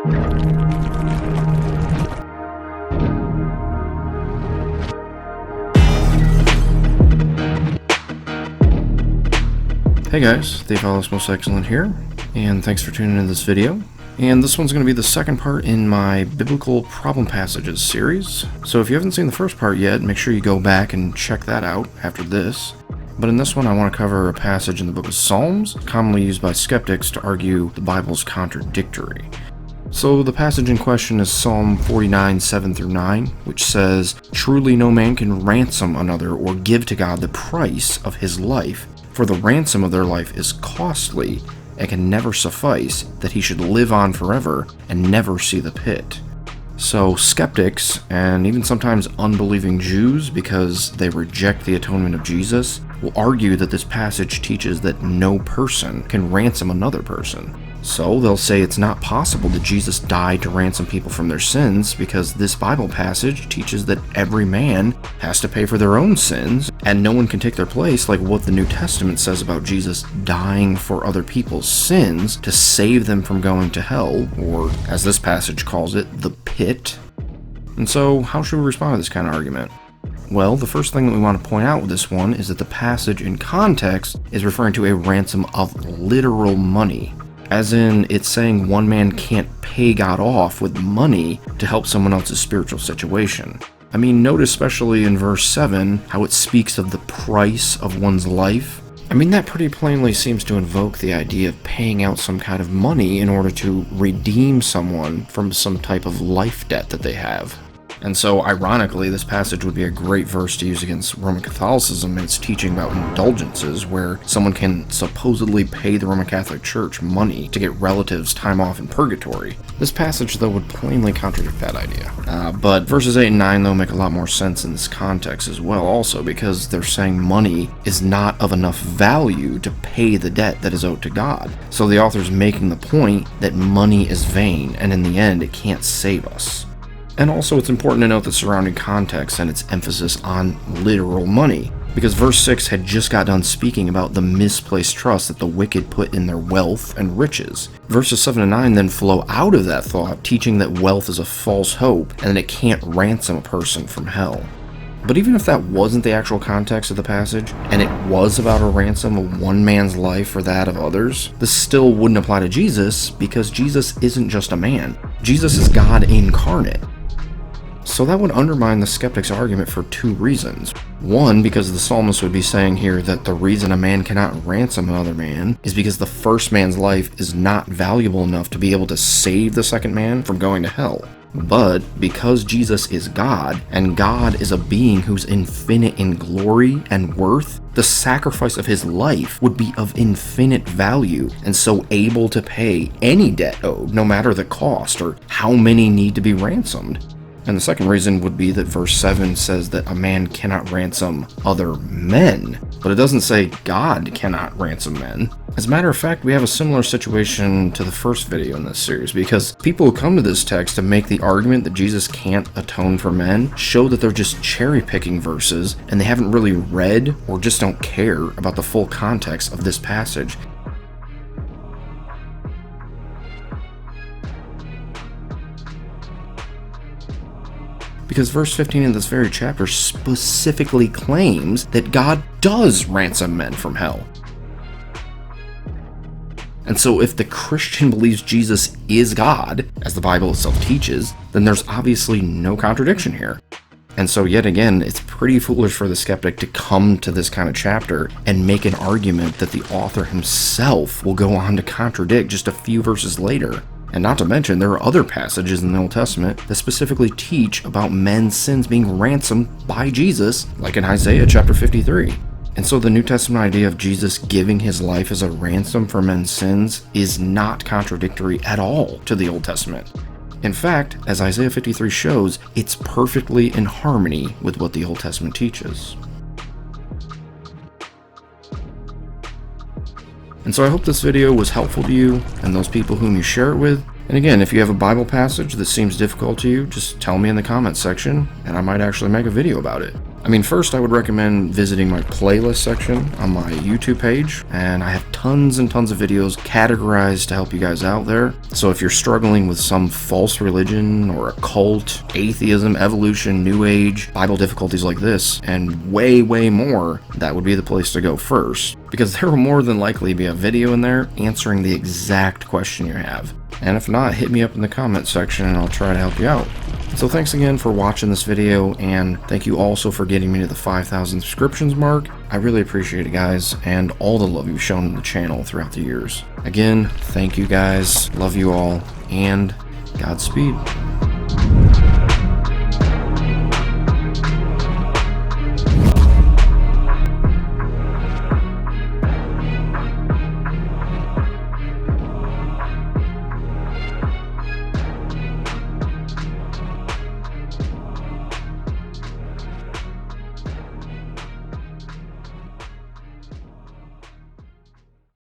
Hey guys, the Apologetics Most Excellent here, and thanks for tuning into this video. And this one's going to be the second part in my Biblical Problem Passages series. So if you haven't seen the first part yet, make sure you go back and check that out after this. But in this one, I want to cover a passage in the book of Psalms, commonly used by skeptics to argue the Bible's contradictory. So the passage in question is Psalm 49, 7-9, which says, "Truly no man can ransom another or give to God the price of his life, for the ransom of their life is costly, and can never suffice, that he should live on forever and never see the pit." So skeptics, and even sometimes unbelieving Jews, because they reject the atonement of Jesus, will argue that this passage teaches that no person can ransom another person. So they'll say it's not possible that Jesus died to ransom people from their sins, because this Bible passage teaches that every man has to pay for their own sins, and no one can take their place, like what the New Testament says about Jesus dying for other people's sins to save them from going to hell, or as this passage calls it, the pit. And so how should we respond to this kind of argument? Well, the first thing that we want to point out with this one is that the passage in context is referring to a ransom of literal money. As in, it's saying one man can't pay God off with money to help someone else's spiritual situation. I mean, note especially in verse 7 how it speaks of the price of one's life. I mean, that pretty plainly seems to invoke the idea of paying out some kind of money in order to redeem someone from some type of life debt that they have. And so, ironically, this passage would be a great verse to use against Roman Catholicism and its teaching about indulgences, where someone can supposedly pay the Roman Catholic Church money to get relatives time off in purgatory. This passage, though, would plainly contradict that idea. But verses 8 and 9, though, make a lot more sense in this context as well, also, because they're saying money is not of enough value to pay the debt that is owed to God. So the author's making the point that money is vain, and in the end, it can't save us. And also, it's important to note the surrounding context and its emphasis on literal money, because verse 6 had just got done speaking about the misplaced trust that the wicked put in their wealth and riches. Verses 7 and 9 then flow out of that thought, teaching that wealth is a false hope and that it can't ransom a person from hell. But even if that wasn't the actual context of the passage, and it was about a ransom of one man's life for that of others, this still wouldn't apply to Jesus, because Jesus isn't just a man. Jesus is God incarnate. So that would undermine the skeptic's argument for two reasons. One, because the psalmist would be saying here that the reason a man cannot ransom another man is because the first man's life is not valuable enough to be able to save the second man from going to hell. But because Jesus is God, and God is a being who's infinite in glory and worth, the sacrifice of his life would be of infinite value, and so able to pay any debt owed, no matter the cost or how many need to be ransomed. And the second reason would be that verse 7 says that a man cannot ransom other men, but it doesn't say God cannot ransom men. As a matter of fact, we have a similar situation to the first video in this series, because people who come to this text to make the argument that Jesus can't atone for men show that they're just cherry-picking verses, and they haven't really read or just don't care about the full context of this passage. Because verse 15 in this very chapter specifically claims that God does ransom men from hell. And so if the Christian believes Jesus is God, as the Bible itself teaches, then there's obviously no contradiction here. And so yet again, it's pretty foolish for the skeptic to come to this kind of chapter and make an argument that the author himself will go on to contradict just a few verses later. And not to mention, there are other passages in the Old Testament that specifically teach about men's sins being ransomed by Jesus, like in Isaiah chapter 53. And so the New Testament idea of Jesus giving his life as a ransom for men's sins is not contradictory at all to the Old Testament. In fact, as Isaiah 53 shows, it's perfectly in harmony with what the Old Testament teaches. And so I hope this video was helpful to you and those people whom you share it with. And again, if you have a Bible passage that seems difficult to you, just tell me in the comments section, and I might actually make a video about it. I mean, first I would recommend visiting my playlist section on my YouTube page, and I have tons and tons of videos categorized to help you guys out there. So if you're struggling with some false religion or a cult, atheism, evolution, New Age, Bible difficulties like this, and way more, that would be the place to go first, because there will more than likely be a video in there answering the exact question you have. And if not, hit me up in the comment section and I'll try to help you out. So thanks again for watching this video, and thank you also for getting me to the 5,000 subscriptions mark. I really appreciate it, guys, and all the love you've shown the channel throughout the years. Again, thank you guys, love you all, and Godspeed.